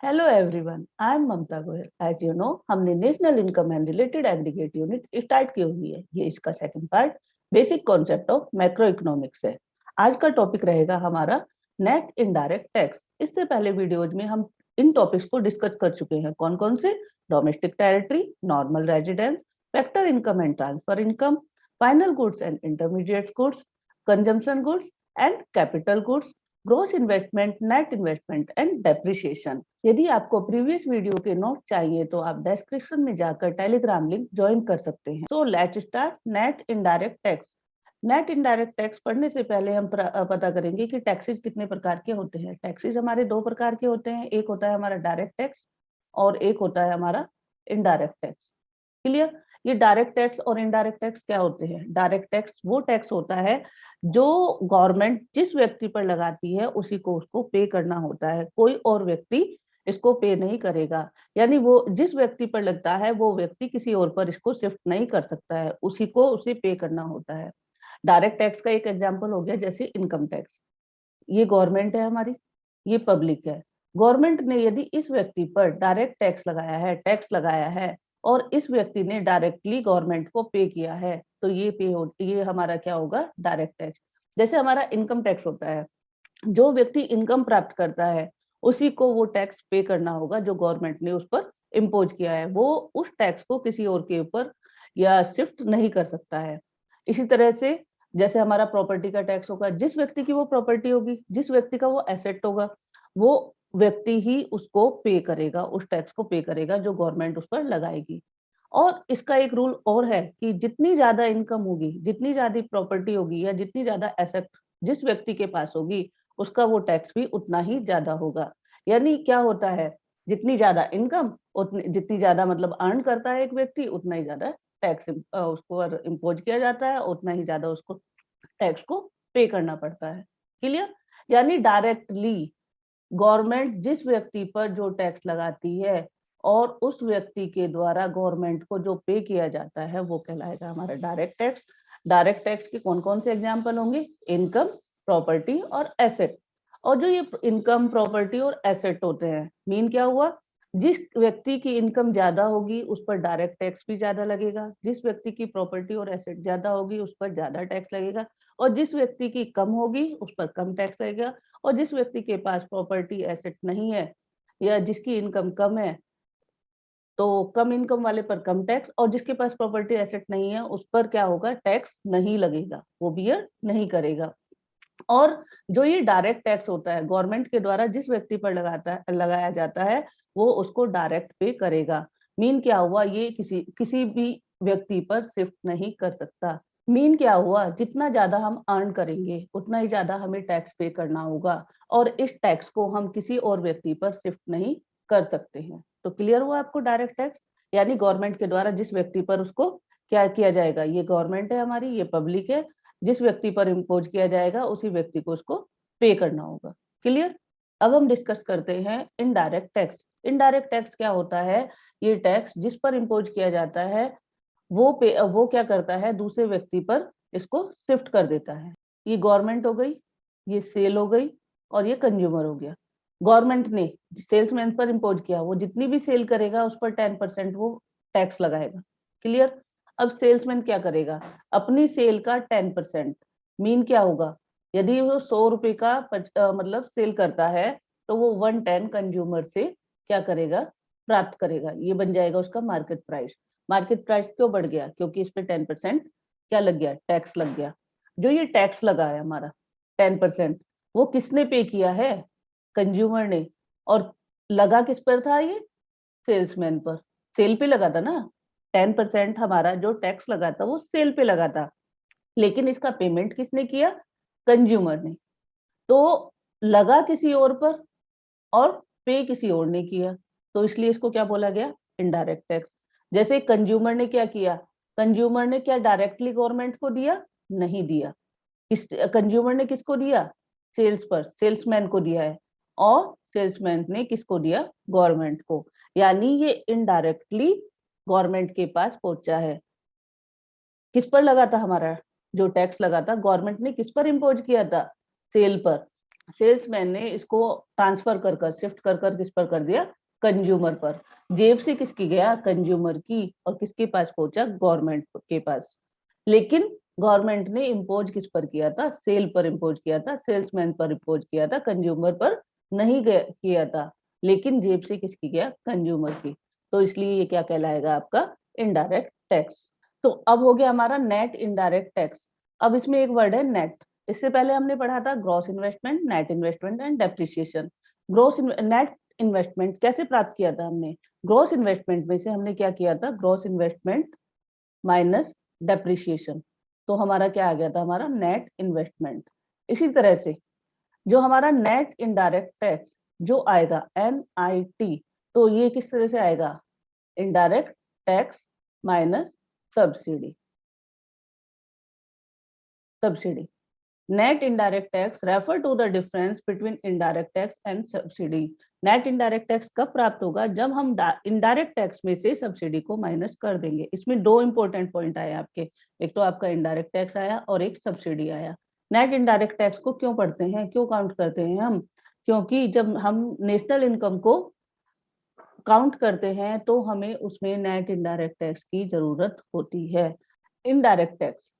Hello everyone, I am Mamta Goyal. As you know, हमने national income and related aggregate unit start की हुई है। ये इसका second part basic concept of macro economics है। आज का टॉपिक रहेगा हमारा नेट इनडायरेक्ट टैक्स। इससे पहले वीडियोज में हम इन टॉपिक्स को डिस्कस कर चुके हैं। कौन कौन से? Domestic territory, normal residence, factor income and transfer income, final goods and intermediate goods, consumption goods and capital goods, gross investment, net investment and depreciation. यदि आपको प्रीवियस वीडियो के नोट चाहिए तो आप डिस्क्रिप्शन में जाकर टेलीग्राम लिंक ज्वाइन कर सकते हैं। So let's start net indirect tax. Net indirect tax पढ़ने से पहले हम पता करेंगे कि टैक्सेस कितने प्रकार के होते हैं। टैक्सेस हमारे दो प्रकार के होते हैं। एक होता है हमारा डायरेक्ट टैक्स और एक होता है हमारा इनडायरेक्ट टैक्स। क्लियर? ये डायरेक्ट टैक्स और इनडायरेक्ट टैक्स क्या होते हैं? डायरेक्ट टैक्स वो टैक्स होता है जो गवर्नमेंट जिस व्यक्ति पर लगाती है उसी को उसको पे करना होता है। कोई और व्यक्ति इसको पे नहीं करेगा। यानी वो जिस व्यक्ति पर लगता है वो व्यक्ति किसी और पर इसको शिफ्ट नहीं कर सकता है, उसी को उसे पे करना होता है। डायरेक्ट टैक्स का एक एग्जांपल हो गया जैसे इनकम टैक्स। ये गवर्नमेंट है हमारी, ये पब्लिक है। गवर्नमेंट ने यदि इस व्यक्ति पर डायरेक्ट टैक्स लगाया है, टैक्स लगाया है और इस व्यक्ति ने डायरेक्टली गवर्नमेंट को पे किया है, तो ये हमारा क्या होगा? Direct tax. जैसे हमारा इनकम टैक्स होता है, जो व्यक्ति इनकम प्राप्त करता है उसी को वो टैक्स पे करना होगा जो गवर्नमेंट ने उस पर इम्पोज किया है। वो उस टैक्स को किसी और के ऊपर या शिफ्ट नहीं कर सकता है। इसी तरह से जैसे हमारा प्रॉपर्टी का टैक्स होगा, जिस व्यक्ति की वो प्रॉपर्टी होगी, जिस व्यक्ति का वो एसेट होगा, वो व्यक्ति ही उसको पे करेगा, उस टैक्स को पे करेगा जो गवर्नमेंट उस पर लगाएगी। और इसका एक रूल और है कि जितनी ज्यादा इनकम होगी, जितनी ज्यादा प्रॉपर्टी होगी या जितनी ज्यादा एसेट जिस व्यक्ति के पास होगी, उसका वो टैक्स भी उतना ही ज्यादा होगा। यानी क्या होता है? जितनी ज्यादा इनकम, उतनी जितनी ज्यादा मतलब अर्न करता है एक व्यक्ति, उतना ही ज्यादा टैक्स उसको इम्पोज किया जाता है, उतना ही ज्यादा उसको टैक्स को पे करना पड़ता है। क्लियर? यानी डायरेक्टली गवर्नमेंट जिस व्यक्ति पर जो टैक्स लगाती है और उस व्यक्ति के द्वारा गवर्नमेंट को जो पे किया जाता है वो कहलाएगा हमारा डायरेक्ट टैक्स। डायरेक्ट टैक्स के कौन कौन से एग्जाम्पल होंगे? इनकम, प्रॉपर्टी और एसेट। और जो ये इनकम, प्रॉपर्टी और एसेट होते हैं, मीन क्या हुआ? जिस व्यक्ति की इनकम ज्यादा होगी उस पर डायरेक्ट टैक्स भी ज्यादा लगेगा, जिस व्यक्ति की प्रॉपर्टी और एसेट ज्यादा होगी उस पर ज्यादा टैक्स लगेगा, और जिस व्यक्ति की कम होगी उस पर कम टैक्स लगेगा। और जिस व्यक्ति के पास प्रॉपर्टी एसेट नहीं है या जिसकी इनकम कम है, तो कम इनकम वाले पर कम टैक्स, और जिसके पास प्रॉपर्टी एसेट नहीं है उस पर क्या होगा? टैक्स नहीं लगेगा, वो बियर नहीं करेगा। और जो ये डायरेक्ट टैक्स होता है गवर्नमेंट के द्वारा जिस व्यक्ति पर लगाया जाता है, वो उसको डायरेक्ट पे करेगा। मीन क्या हुआ? ये किसी किसी भी व्यक्ति पर शिफ्ट नहीं कर सकता। मीन क्या हुआ? जितना ज्यादा हम अर्न करेंगे उतना ही ज्यादा हमें टैक्स पे करना होगा, और इस टैक्स को हम किसी और व्यक्ति पर शिफ्ट नहीं कर सकते हैं। तो क्लियर हुआ आपको डायरेक्ट टैक्स? यानी गवर्नमेंट के द्वारा जिस व्यक्ति पर उसको क्या किया जाएगा, ये गवर्नमेंट है हमारी, ये पब्लिक है, जिस व्यक्ति पर इम्पोज किया जाएगा उसी व्यक्ति को उसको पे करना होगा। क्लियर? अब हम डिस्कस करते हैं इनडायरेक्ट टैक्स। इनडायरेक्ट टैक्स क्या होता है? ये टैक्स जिस पर इम्पोज किया जाता है वो क्या करता है? दूसरे व्यक्ति पर इसको शिफ्ट कर देता है। ये गवर्नमेंट हो गई, ये सेल हो गई, और ये कंज्यूमर हो गया। गवर्नमेंट ने सेल्समैन पर इम्पोज किया, वो जितनी भी सेल करेगा उस पर 10% वो टैक्स लगाएगा। क्लियर? अब सेल्समैन क्या करेगा? अपनी सेल का 10%। मीन क्या होगा? यदि वो 100 रुपए का मतलब सेल करता है तो वो 110 कंज्यूमर से क्या करेगा? प्राप्त करेगा। ये बन जाएगा उसका मार्केट प्राइस। मार्केट प्राइस क्यों बढ़ गया? क्योंकि इस पे 10% क्या लग गया? टैक्स लग गया। जो ये टैक्स लगा है हमारा 10%, वो किसने पे किया है? कंज्यूमर ने। और लगा किस पर था ये? सेल्समैन पर। सेल पे लगा था ना। 10% हमारा जो टैक्स लगा था वो सेल पे लगा था, लेकिन इसका पेमेंट किसने किया? कंज्यूमर ने। तो लगा किसी और पर और पे किसी और ने किया, तो इसलिए इसको क्या बोला गया? Indirect tax. जैसे कंज्यूमर ने क्या किया? कंज्यूमर ने क्या डायरेक्टली गवर्नमेंट को दिया? नहीं दिया। किस कंज्यूमर ने किसको दिया? सेल्स पर, सेल्समैन को दिया है। और सेल्समैन ने किसको दिया? गवर्नमेंट को। यानी ये इनडायरेक्टली गवर्नमेंट के पास पहुंचा है। किस पर लगा था हमारा जो टैक्स लगा था? गवर्नमेंट ने किस पर इम्पोज किया था? सेल पर। सेल्समैन ने इसको ट्रांसफर कर शिफ्ट कर किस पर कर दिया, कंज्यूमर पर। जेब से किसकी गया, कंज्यूमर की, और किसके पास पहुंचा, गवर्नमेंट के पास। लेकिन गवर्नमेंट ने इम्पोज किस पर किया था, सेल पर इम्पोज किया था, सेल्समैन पर इम्पोज किया था, कंज्यूमर पर नहीं किया था। लेकिन जेब से किसकी गया, कंज्यूमर की। तो इसलिए ये क्या कहलाएगा, आपका इनडायरेक्ट टैक्स। तो अब हो गया हमारा नेट इनडायरेक्ट टैक्स। अब इसमें एक वर्ड है नेट। इससे पहले हमने पढ़ा था gross investment, net investment and depreciation. Net investment कैसे प्राप्त किया था हमने, ग्रॉस इन्वेस्टमेंट में से हमने क्या किया था, ग्रॉस इन्वेस्टमेंट माइनस डेप्रिसिएशन। तो हमारा क्या आ गया था, हमारा नेट इन्वेस्टमेंट। इसी तरह से जो हमारा नेट इनडायरेक्ट टैक्स जो आएगा NIT, तो ये किस तरह से आएगा, indirect tax minus subsidy. Subsidy Net indirect tax refer to the difference between indirect tax and subsidy. Net indirect tax कब प्राप्त होगा, जब हम इनडायरेक्ट टैक्स में से सब्सिडी को माइनस कर देंगे। इसमें दो इंपॉर्टेंट पॉइंट आए आपके, एक तो आपका इनडायरेक्ट टैक्स आया और एक सब्सिडी आया। नेट इनडायरेक्ट टैक्स को क्यों पढ़ते हैं, क्यों काउंट करते हैं हम, क्योंकि जब हम नेशनल इनकम को काउंट करते हैं तो हमें उसमें नेट इनडायरेक्ट टैक्स की जरूरत होती है। Indirect tax,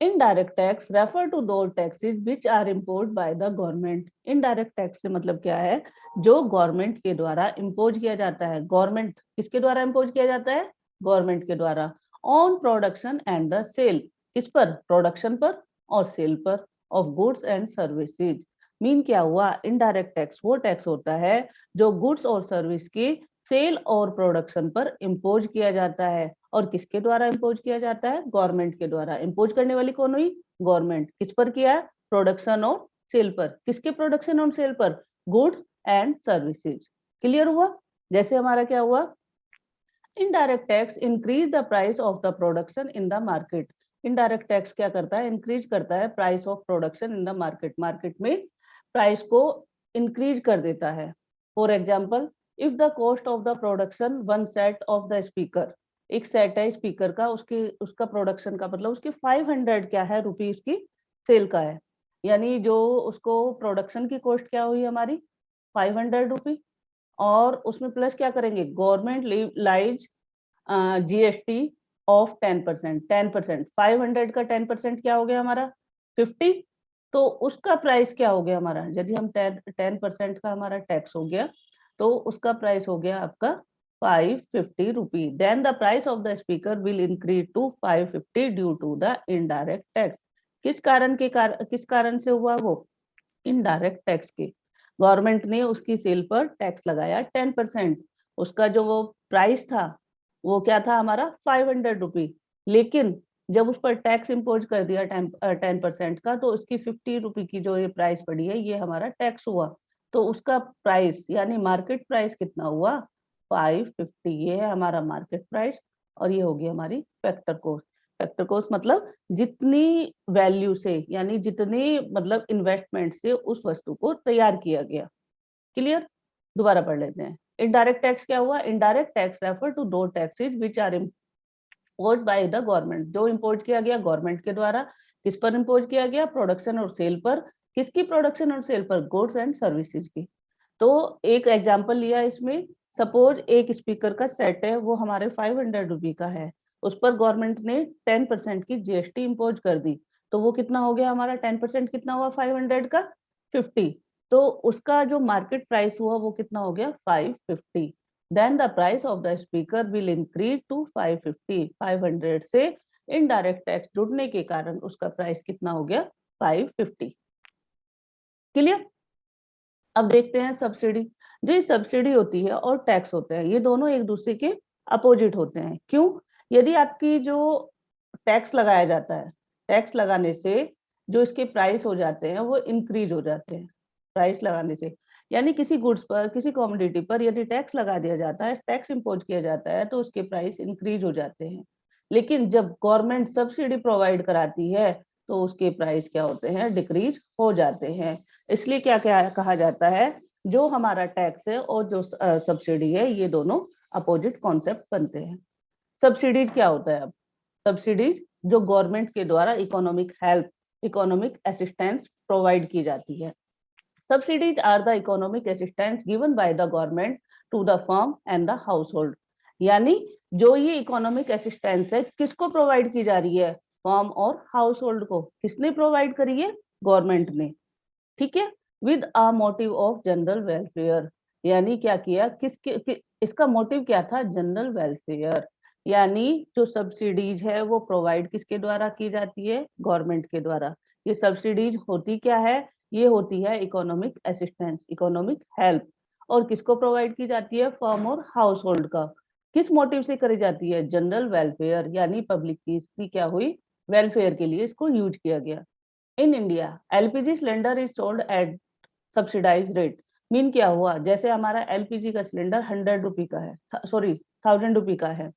indirect tax refer to दो taxes which are imposed by the government. Indirect tax से मतलब क्या है, जो गवर्नमेंट के द्वारा इम्पोज किया जाता है। गवर्नमेंट किसके द्वारा इम्पोज किया जाता है, गवर्नमेंट के द्वारा, on production and the sale, किस पर, प्रोडक्शन पर और सेल पर, of goods and services. Mean क्या हुआ, इनडायरेक्ट टैक्स वो टैक्स होता है जो गुड्स और सर्विस की सेल और प्रोडक्शन पर इम्पोज किया जाता है। और किसके द्वारा इम्पोज किया जाता है, गवर्नमेंट के द्वारा। इम्पोज करने वाली कौन हुई, गवर्नमेंट। किस पर किया है, प्रोडक्शन और सेल पर। किसके प्रोडक्शन और सेल पर, गुड्स एंड सर्विसेज। क्लियर हुआ। जैसे हमारा क्या हुआ, indirect tax increase the price of the production in the market. Indirect tax क्या करता है, इंक्रीज करता है price of production in the market. Market में प्राइस को इंक्रीज कर देता है। For example, if the cost of the production one set of the speaker, एक सेट है स्पीकर का, उसकी उसका प्रोडक्शन का मतलब उसकी 500 क्या है, रुपीज की सेल का है। यानी जो उसको प्रोडक्शन की कॉस्ट क्या हुई हमारी, 500 रुपी। और उसमें प्लस क्या करेंगे, गवर्नमेंट लाइज GST ऑफ 10%। 10%, 500 का 10% क्या हो गया हमारा, 50। तो उसका प्राइस क्या हो गया हमारा, यदि हम 10% का हमारा टैक्स हो गया, तो उसका प्राइस हो गया आपका 550 rupee. Then the price of the speaker will increase to 550 due to the indirect tax. किस कारण से हुआ वो, इनडायरेक्ट टैक्स के। गवर्नमेंट ने उसकी सेल पर टैक्स लगाया 10%। उसका जो वो प्राइस था वो क्या था हमारा, 500 रुपी। लेकिन जब उस पर टैक्स इम्पोज कर दिया 10% का, तो उसकी 50 रुपी की जो ये प्राइस पड़ी है, ये हमारा टैक्स हुआ। तो उसका प्राइस यानी मार्केट प्राइस कितना हुआ, 550। ये है हमारा मार्केट प्राइस, और ये होगी हमारी फैक्टर कॉस्ट। फैक्टर कॉस्ट मतलब जितनी वैल्यू से, यानी जितने मतलब इन्वेस्टमेंट से उस वस्तु को तैयार किया गया। क्लियर। दोबारा पढ़ लेते हैं। इनडायरेक्ट टैक्स क्या हुआ, इनडायरेक्ट टैक्स रेफर टू दो taxes which are imposed by the government. जो इम्पोर्ट किया गया गवर्नमेंट के द्वारा, किस पर इम्पोज किया गया, प्रोडक्शन और सेल पर। किसकी प्रोडक्शन और सेल पर, गुड्स एंड सर्विसेज की। तो एक एग्जांपल लिया इसमें, सपोज एक स्पीकर का सेट है, वो हमारे 500 रुपी का है। उस पर गवर्नमेंट ने 10% की GST इम्पोज कर दी। तो वो कितना हो गया हमारा, 10% कितना हुआ 500 का, 50। तो उसका जो मार्केट प्राइस हुआ वो कितना हो गया, 550। Then the price of the speaker will increase to 550। 500 से इनडायरेक्ट टैक्स जुड़ने के कारण उसका प्राइस कितना हो गया, 550। क्लियर। अब देखते हैं सब्सिडी। जो ये सब्सिडी होती है और टैक्स होते हैं, ये दोनों एक दूसरे के अपोजिट होते हैं। क्यों, यदि आपकी जो टैक्स लगाया जाता है, टैक्स लगाने से जो इसके प्राइस हो जाते हैं वो इंक्रीज हो जाते हैं। प्राइस लगाने से यानी किसी गुड्स पर, किसी कमोडिटी पर यदि टैक्स लगा दिया जाता है, टैक्स इम्पोज किया जाता है, तो उसके प्राइस इंक्रीज हो जाते हैं। लेकिन जब गवर्नमेंट सब्सिडी प्रोवाइड कराती है, तो उसके प्राइस क्या होते हैं, डिक्रीज हो जाते हैं। इसलिए क्या क्या कहा जाता है, जो हमारा टैक्स है और जो सब्सिडी है, ये दोनों अपोजिट कॉन्सेप्ट बनते हैं। सब्सिडीज क्या होता है, अब सब्सिडीज जो गवर्नमेंट के द्वारा economic help, economic assistance provide की जाती है। Subsidies are the economic assistance given by the government to the firm and the household. यानी जो ये इकोनॉमिक असिस्टेंस है किसको प्रोवाइड की जा रही है? फर्म और हाउस होल्ड को। किसने प्रोवाइड करी है? गवर्नमेंट ने। ठीक है, with a motive of general welfare. यानी क्या किया, इसका मोटिव क्या था? General welfare. यानी जो सब्सिडीज है वो प्रोवाइड किसके द्वारा की जाती है? गवर्नमेंट के द्वारा। ये सब्सिडीज होती क्या है? ये होती है इकोनॉमिक असिस्टेंस, इकोनॉमिक हेल्प। और किसको प्रोवाइड की जाती है? फर्म और हाउस होल्ड का। किस मोटिव से करी जाती है? जनरल वेलफेयर, यानी पब्लिक की इसकी क्या हुई? वेलफेयर के लिए इसको यूज किया गया। In India LPG cylinder is sold at subsidize rate. Mean क्या हुआ? जैसे हमारा एलपीजी का सिलेंडर 100 रुपी का है, सॉरी 1000 रुपी का है,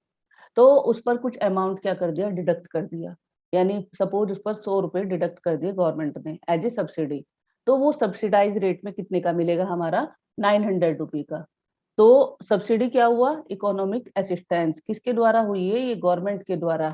तो उस पर कुछ अमाउंट क्या कर दिया? डिडक्ट कर दिया। यानी सपोज उस पर 100 रुपए डिडक्ट कर दिए गवर्नमेंट ने एज ए सब्सिडी। तो वो सब्सिडाइज रेट में कितने का मिलेगा? हमारा 900 रुपी का। तो सब्सिडी क्या हुआ? Economic assistance. किसके द्वारा हुई है? ये गवर्नमेंट के द्वारा।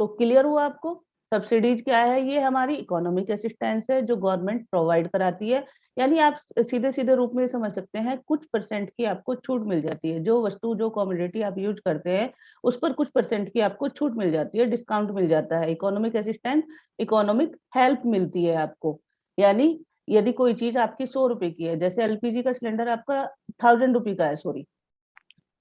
तो क्लियर हुआ आपको? सब्सिडीज क्या है? ये हमारी इकोनॉमिक असिस्टेंस है जो गवर्नमेंट प्रोवाइड कराती है। यानी आप सीधे सीधे रूप में समझ सकते हैं, कुछ परसेंट की आपको छूट मिल जाती है। जो वस्तु, जो कमोडिटी आप यूज करते हैं उस पर कुछ परसेंट की आपको छूट मिल जाती है, डिस्काउंट मिल जाता है। इकोनॉमिक असिस्टेंस, इकोनॉमिक हेल्प मिलती है आपको। यानी यदि कोई चीज आपकी 100 रुपए की है, जैसे एलपीजी का सिलेंडर आपका 1000 रुपी का है, सॉरी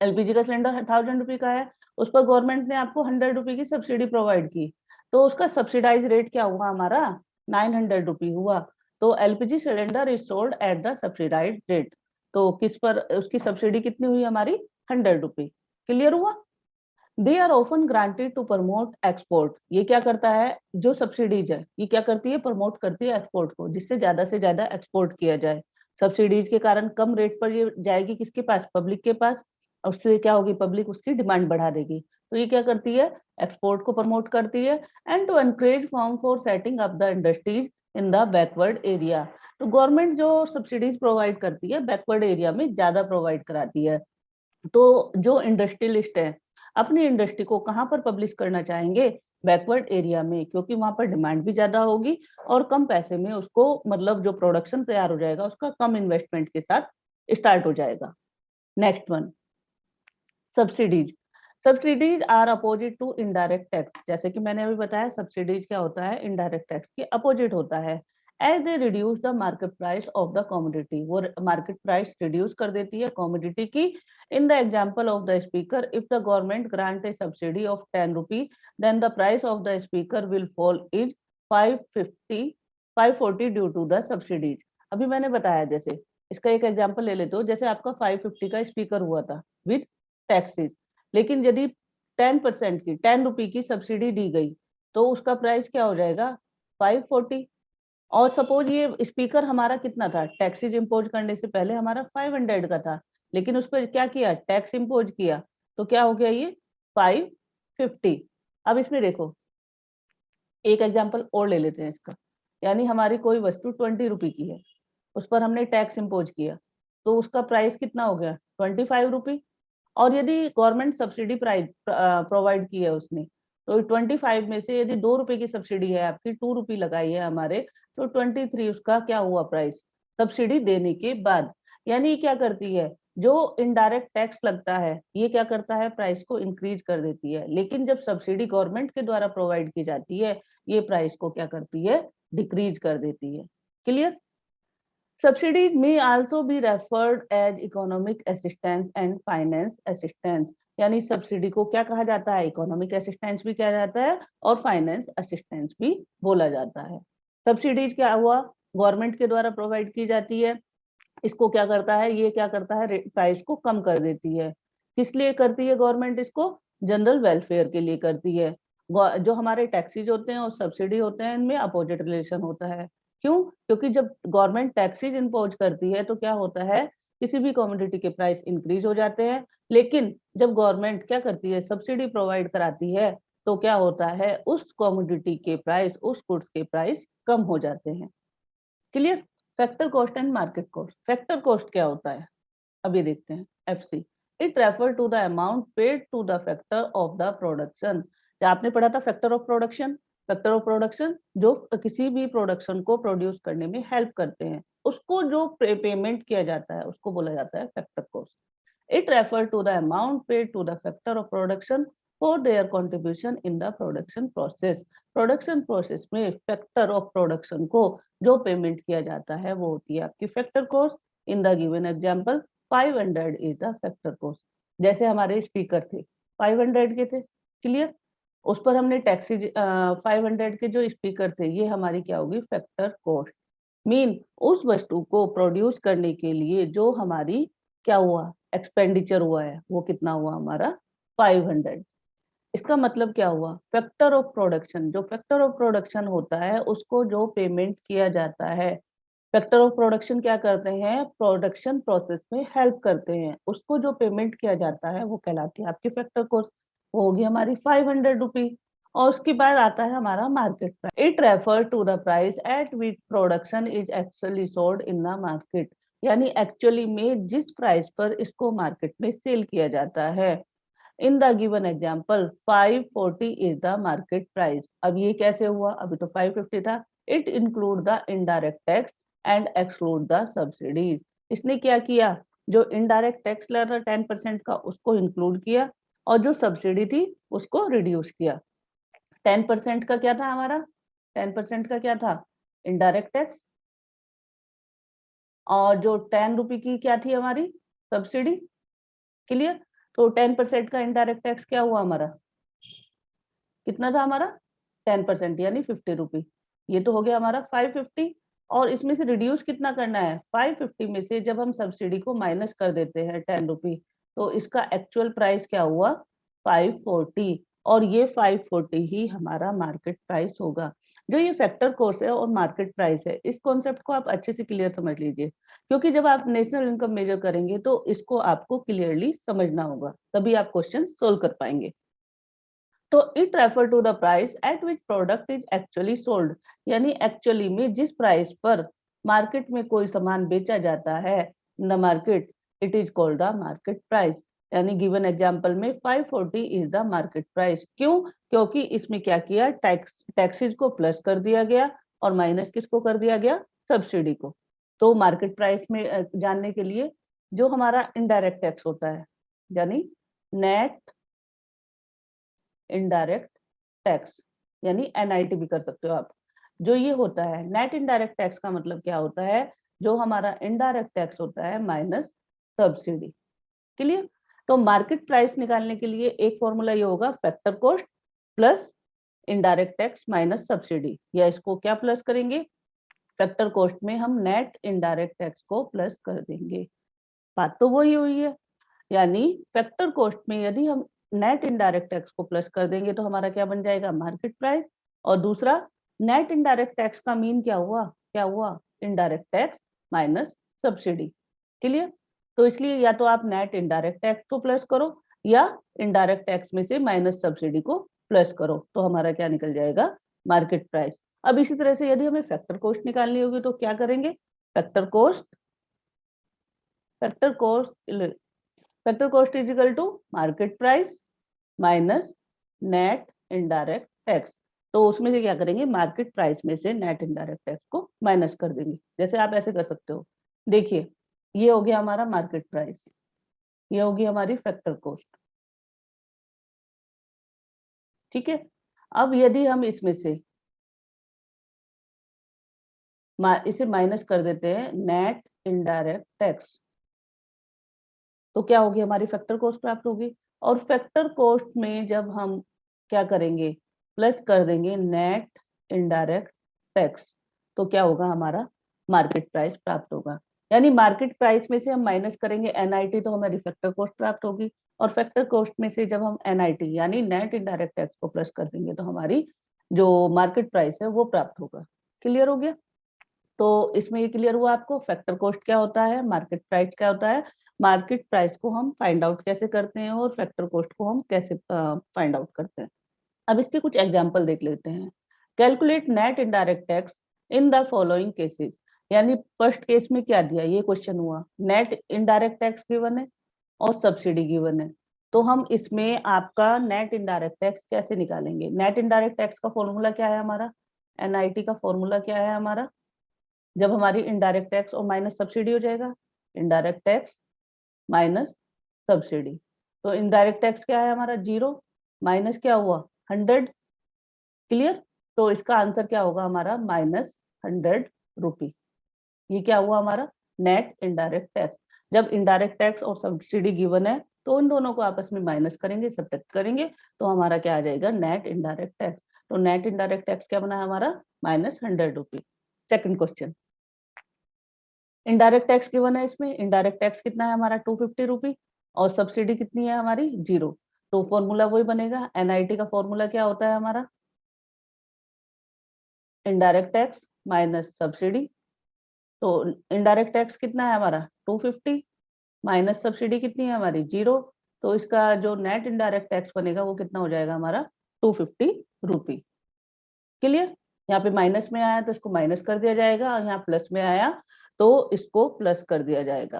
एलपीजी का सिलेंडर 1000 रुपी का है, उस पर गवर्नमेंट ने आपको 100 रुपी की सब्सिडी प्रोवाइड की, तो उसका सब्सिडाइज रेट क्या हुआ? हमारा 900 रुपी हुआ। तो LPG cylinder is sold at the subsidize rate. तो किस पर उसकी सब्सिडी कितनी हुई हमारी? 100 रुपी। क्लियर हुआ? They are often granted to promote export. ये क्या करता है? जो सब्सिडीज है ये क्या करती है? प्रमोट करती है एक्सपोर्ट को, जिससे ज्यादा से ज्यादा एक्सपोर्ट किया जाए। सब्सिडीज के कारण कम रेट पर ये जाएगी किसके पास? पब्लिक के पास। उससे क्या होगी? पब्लिक उसकी डिमांड बढ़ा देगी। तो ये क्या करती है? एक्सपोर्ट को प्रमोट करती है। And to encourage firms for setting up the industries in the backward area. तो गवर्नमेंट जो सब्सिडीज प्रोवाइड करती है बैकवर्ड एरिया में ज्यादा प्रोवाइड कराती है। तो जो इंडस्ट्रियलिस्ट है अपनी इंडस्ट्री को कहाँ पर पब्लिश करना चाहेंगे? बैकवर्ड एरिया में, क्योंकि वहां पर डिमांड भी ज्यादा होगी और कम पैसे में उसको, मतलब जो प्रोडक्शन तैयार हो जाएगा उसका कम इन्वेस्टमेंट के साथ स्टार्ट हो जाएगा। Next one, subsidies. Subsidies are opposite to indirect tax. जैसे कि मैंने अभी बताया, सब्सिडीज क्या होता है? इनडायरेक्ट टैक्स के अपोजिट होता है। As they reduce the market price of the commodity. वो मार्केट प्राइस रिड्यूस कर देती है कमोडिटी की। In the example of the speaker, if the government grant a subsidy of 10 rupee, then the price of the speaker will fall is 550 540 due to the subsidies. अभी मैंने बताया, जैसे इसका एक एग्जाम्पल ले लेते हो, जैसे आपका 550 का स्पीकर हुआ था विद टैक्सेस, लेकिन यदि 10% की 10 रुपी की सब्सिडी दी गई तो उसका प्राइस क्या हो जाएगा? 540। और सपोज ये स्पीकर हमारा कितना था? टैक्सेस इम्पोज करने से पहले हमारा 500 का था, लेकिन उस पर क्या किया? टैक्स इम्पोज किया, तो क्या हो गया? ये 550। अब इसमें देखो, एक एग्जाम्पल और ले लेते हैं इसका। यानी हमारी कोई वस्तु 20 रुपी की है, उस पर हमने टैक्स इम्पोज किया, तो उसका प्राइस कितना हो गया? 25 रुपी। और यदि गवर्नमेंट सब्सिडी प्राइस प्रोवाइड की है उसने, तो 25 में से यदि 2 रुपए की सब्सिडी है आपकी, 2 रुपी लगाई है हमारे, तो 23 उसका क्या हुआ प्राइस? सब्सिडी देने के बाद। यानी क्या करती है? जो इनडायरेक्ट टैक्स लगता है ये क्या करता है? प्राइस को इंक्रीज कर देती है। लेकिन जब सब्सिडी गवर्नमेंट के द्वारा प्रोवाइड की जाती है, ये प्राइस को क्या करती है? डिक्रीज कर देती है। Clear? Subsidies may also be referred as economic assistance and finance assistance। यानी सब्सिडी को क्या कहा जाता है? इकोनॉमिक असिस्टेंस भी कहा जाता है और फाइनेंस असिस्टेंस भी बोला जाता है। सब्सिडीज क्या हुआ? गवर्नमेंट के द्वारा प्रोवाइड की जाती है। इसको क्या करता है? ये क्या करता है? प्राइस को कम कर देती है। किस लिए करती है गवर्नमेंट इसको? जनरल वेलफेयर के लिए करती है। जो हमारे टैक्सीज होते हैं और सब्सिडी होते हैं, इनमें अपोजिट रिलेशन होता है। क्यों? क्योंकि जब गवर्नमेंट टैक्सेज इम्पोज करती है तो क्या होता है? किसी भी कमोडिटी के प्राइस इंक्रीज हो जाते हैं। लेकिन जब गवर्नमेंट क्या करती है? सब्सिडी प्रोवाइड कराती है, तो क्या होता है? उस कमोडिटी के प्राइस, उस गुड्स के प्राइस कम हो जाते हैं। Clear? Factor cost and market cost. Factor cost क्या होता है? अभी देखते हैं। FC, it refer to the amount paid to the factor of the production. आपने पढ़ा था factor of production. Factor of production जो किसी भी प्रोडक्शन को प्रोड्यूस करने में हेल्प करते हैं। उसको जो पेमेंट किया जाता है उसको बोला जाता है factor cost. It refer to the amount paid to the factor of production for their contribution in the production process. Production process में फैक्टर ऑफ प्रोडक्शन को जो पेमेंट किया जाता है वो होती है आपकी factor cost. In the given example 500 is the factor cost. जैसे हमारे स्पीकर थे 500 के थे, क्लियर, उस पर हमने टैक्सी 500 के जो स्पीकर थे ये हमारी क्या होगी फैक्टर कॉस्ट। मीन उस वस्तु को प्रोड्यूस करने के लिए जो हमारी क्या हुआ एक्सपेंडिचर हुआ है वो कितना हुआ हमारा 500। इसका मतलब क्या हुआ फैक्टर ऑफ प्रोडक्शन, जो फैक्टर ऑफ प्रोडक्शन होता है उसको जो पेमेंट किया जाता है। फैक्टर ऑफ प्रोडक्शन क्या करते हैं प्रोडक्शन प्रोसेस में हेल्प करते हैं, उसको जो पेमेंट किया जाता है वो कहलाती है आपकी फैक्टर कॉस्ट। वो होगी हमारी 500 रुपी। और उसके बाद आता है हमारा market price. It refer to the price at which production is actually sold in the market. यानी एक्चुअली में जिस प्राइस पर इसको मार्केट में सेल किया जाता है। In the given example 540 is the market price. अब ये कैसे हुआ, अभी तो 550 था। It include the indirect tax and exclude the subsidies. इसने क्या किया, जो इनडायरेक्ट टैक्स लग रहा 10% का उसको इंक्लूड किया और जो सब्सिडी थी उसको रिड्यूस किया। 10% का क्या था हमारा, 10% का क्या था इनडायरेक्ट टैक्स, और जो 10 रुपए की क्या थी हमारी सब्सिडी, क्लियर। तो 10% का इनडायरेक्ट टैक्स क्या हुआ हमारा, कितना था हमारा 10% यानी 50 रुपी। ये तो हो गया हमारा 550। और इसमें से रिड्यूस कितना करना है 550 में से जब हम सब्सिडी को माइनस कर देते हैं 10 रुपी, तो इसका एक्चुअल प्राइस क्या हुआ 540। और ये 540 ही हमारा मार्केट प्राइस होगा। जो ये फैक्टर कॉस्ट है और मार्केट प्राइस है, इस कॉन्सेप्ट को आप अच्छे से क्लियर समझ लीजिए, क्योंकि जब आप नेशनल इनकम मेजर करेंगे तो इसको आपको क्लियरली समझना होगा, तभी आप क्वेश्चन सोल्व कर पाएंगे। तो it refer to the price at which product is actually sold. यानी एक्चुअली में जिस प्राइस पर मार्केट में कोई सामान बेचा जाता है इन the market, it is called the market price. यानी गिवन एग्जांपल में 540 इज द मार्केट प्राइस। क्यों, क्योंकि इसमें क्या किया टैक्सेस को प्लस कर दिया गया और माइनस किसको कर दिया गया सब्सिडी को। तो मार्केट प्राइस में जानने के लिए जो हमारा इनडायरेक्ट टैक्स होता है यानी नेट इनडायरेक्ट टैक्स, यानी एनआईटी भी कर सकते हो आप। जो ये होता है नेट इनडायरेक्ट टैक्स का मतलब क्या होता है, जो हमारा इनडायरेक्ट टैक्स होता है माइनस सब्सिडी, क्लियर। तो मार्केट प्राइस निकालने के लिए एक फॉर्मूला ये होगा factor cost plus indirect tax minus subsidy, या इसको क्या प्लस करेंगे फैक्टर कॉस्ट में हम नेट इनडायरेक्ट टैक्स को प्लस कर देंगे। बात तो वही हुई है। यानी फैक्टर कॉस्ट में यदि हम नेट इनडायरेक्ट टैक्स को प्लस कर देंगे तो हमारा क्या बन जाएगा मार्केट प्राइस। और दूसरा नेट इनडायरेक्ट टैक्स का मीन क्या हुआ indirect tax minus subsidy, clear. तो इसलिए या तो आप नेट इनडायरेक्ट टैक्स को प्लस करो या इनडायरेक्ट टैक्स में से माइनस सब्सिडी को प्लस करो, तो हमारा क्या निकल जाएगा मार्केट प्राइस। अब इसी तरह से यदि हमें फैक्टर कॉस्ट निकालनी होगी तो क्या करेंगे, factor cost factor cost factor cost is equal to market price minus net indirect tax. तो उसमें से क्या करेंगे मार्केट प्राइस में से नेट इनडायरेक्ट टैक्स को माइनस कर देंगे। जैसे आप ऐसे कर सकते हो, देखिए ये हो गया हमारा मार्केट प्राइस, ये होगी हमारी फैक्टर कॉस्ट, ठीक है। अब यदि हम इसमें से इसे माइनस कर देते हैं नेट इनडायरेक्ट टैक्स, तो क्या होगी हमारी फैक्टर कॉस्ट प्राप्त होगी। और फैक्टर कॉस्ट में जब हम क्या करेंगे प्लस कर देंगे नेट इनडायरेक्ट टैक्स, तो क्या होगा हमारा मार्केट प्राइस प्राप्त होगा। यानी मार्केट प्राइस में से हम माइनस करेंगे एनआईटी तो हमारी फैक्टर कॉस्ट प्राप्त होगी, और फैक्टर कॉस्ट में से जब हम एनआईटी यानी नेट इनडायरेक्ट टैक्स को प्लस कर देंगे तो हमारी जो मार्केट प्राइस है वो प्राप्त होगा। क्लियर हो गया। तो इसमें ये क्लियर हुआ आपको फैक्टर कॉस्ट क्या होता है, मार्केट प्राइस क्या होता है। मार्केट प्राइस को हम फाइंड आउट कैसे करते हैं और फैक्टर कॉस्ट को हम कैसे फाइंड आउट करते हैं। अब इसके कुछ एग्जांपल देख लेते हैं। Calculate net indirect tax in the following cases. यानी फर्स्ट केस में क्या दिया, ये क्वेश्चन हुआ नेट इनडायरेक्ट टैक्स गिवन है और सब्सिडी गिवन है। तो हम इसमें आपका नेट इनडायरेक्ट टैक्स कैसे निकालेंगे। नेट इनडायरेक्ट टैक्स का फॉर्मूला क्या है हमारा, एनआईटी का फॉर्मूला क्या है हमारा जब हमारी इनडायरेक्ट टैक्स और माइनस सब्सिडी हो जाएगा, इनडायरेक्ट टैक्स माइनस सब्सिडी। तो इनडायरेक्ट टैक्स क्या है हमारा 0 माइनस क्या हुआ 100, क्लियर। तो इसका आंसर क्या होगा हमारा -100 रुपी। ये क्या हुआ हमारा नेट इनडायरेक्ट टैक्स। जब इनडायरेक्ट टैक्स और सब्सिडी गिवन है तो उन दोनों को आपस में माइनस करेंगे, सब्ट्रैक्ट करेंगे, तो हमारा क्या आ जाएगा नेट इनडायरेक्ट टैक्स। तो नेट इनडायरेक्ट टैक्स क्या बना हमारा -100 rupee. Second question, indirect tax given है, इसमें इनडायरेक्ट टैक्स कितना है हमारा 250 रुपी और सब्सिडी कितनी है हमारी 0। तो फॉर्मूला वही बनेगा, एनआईटी का फॉर्मूला क्या होता है हमारा इनडायरेक्ट टैक्स माइनस सब्सिडी। तो इनडायरेक्ट टैक्स कितना है हमारा 250 माइनस सब्सिडी कितनी है हमारी 0। तो इसका जो नेट इनडायरेक्ट टैक्स बनेगा वो कितना हो जाएगा हमारा 250 रुपी। क्लियर। यहाँ पे माइनस में आया तो इसको माइनस कर दिया जाएगा और यहाँ प्लस में आया तो इसको प्लस कर दिया जाएगा।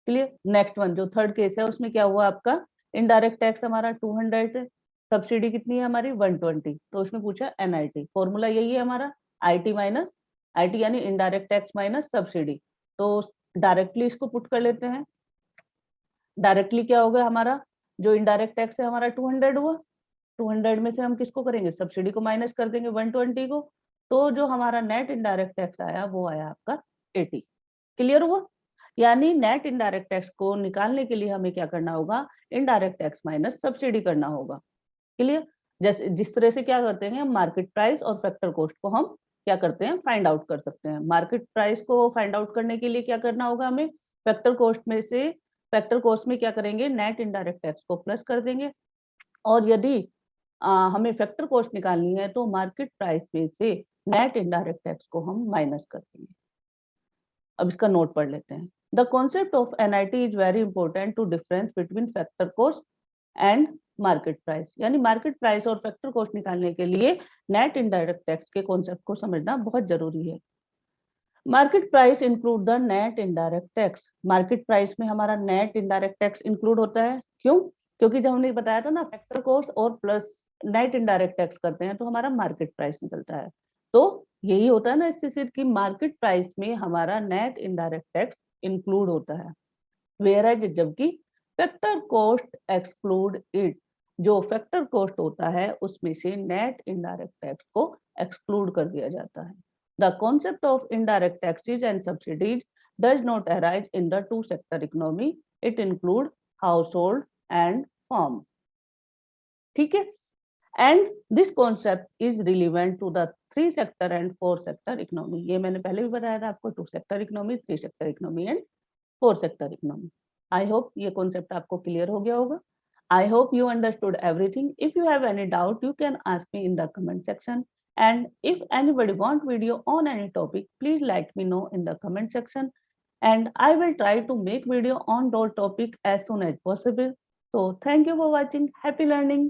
क्लियर। नेक्स्ट वन जो थर्ड केस है उसमें क्या हुआ आपका इनडायरेक्ट टैक्स हमारा 200, सब्सिडी कितनी है हमारी 120। तो उसमें पूछा एनआईटी, फॉर्मूला यही है हमारा आईटी माइनस आईटी यानी इनडायरेक्ट टैक्स माइनस सब्सिडी। तो डायरेक्टली इसको पुट कर लेते हैं। डायरेक्टली क्या होगा हमारा जो इनडायरेक्ट टैक्स है हमारा 200 हुआ, 200 में से हम किसको करेंगे सब्सिडी को माइनस कर देंगे 120 को। तो जो हमारा नेट इनडायरेक्ट टैक्स आया वो आया आपका 80। क्लियर हुआ। यानी नेट इनडायरेक्ट टैक्स को निकालने के लिए हमें क्या करना होगा इनडायरेक्ट टैक्स माइनस सब्सिडी करना होगा। क्लियर। जैसे जिस तरह से क्या करते हैं मार्केट प्राइस और फैक्टर कॉस्ट को हम क्या करते हैं फाइंड आउट कर सकते हैं। मार्केट प्राइस को फाइंड आउट करने के लिए क्या करना होगा हमें फैक्टर कॉस्ट में से, फैक्टर कॉस्ट में क्या करेंगे नेट इनडायरेक्ट टैक्स को प्लस कर देंगे और यदि हमें फैक्टर कॉस्ट निकालनी है तो मार्केट प्राइस में से नेट इनडायरेक्ट टैक्स को हम माइनस कर देंगे। अब इसका नोट पढ़ लेते हैं। The concept of NIT is very important to difference between factor cost and market price. यानी मार्केट प्राइस और फैक्टर कॉस्ट निकालने के लिए नेट इनडायरेक्ट टैक्स के कॉन्सेप्ट को समझना बहुत जरूरी है। Market price include the net indirect tax. Market price में हमारा नेट इनडायरेक्ट टैक्स इंक्लूड होता है। क्यों? क्योंकि जब हमने बताया था ना फैक्टर कॉस्ट और प्लस नेट इनडायरेक्ट टैक्स करते हैं तो हमारा मार्केट प्राइस निकलता है। तो यही होता है ना इससे कि मार्केट प्राइस में हमारा नेट इनडायरेक्ट टैक्स इंक्लूड होता है, वेयर एज जबकि फैक्टर कॉस्ट एक्सक्लूड इट। जो फैक्टर कॉस्ट होता है उसमें से नेट इनडायरेक्ट टैक्स को एक्सक्लूड कर दिया जाता है। The concept of indirect taxes and subsidies does not arise in the two sector economy. It includes household and farm. ठीक है। And this concept is relevant to the 3 sector and 4 sector economy. ये मैंने पहले भी बताया था आपको 2 sector economy, 3 sector economy and 4 sector economy. I hope ये concept आपको clear हो गया होगा। I hope you understood everything. If you have any doubt, you can ask me in the comment section. And if anybody want video on any topic, please let me know in the comment section. And I will try to make video on those topic as soon as possible. So thank you for watching. Happy learning.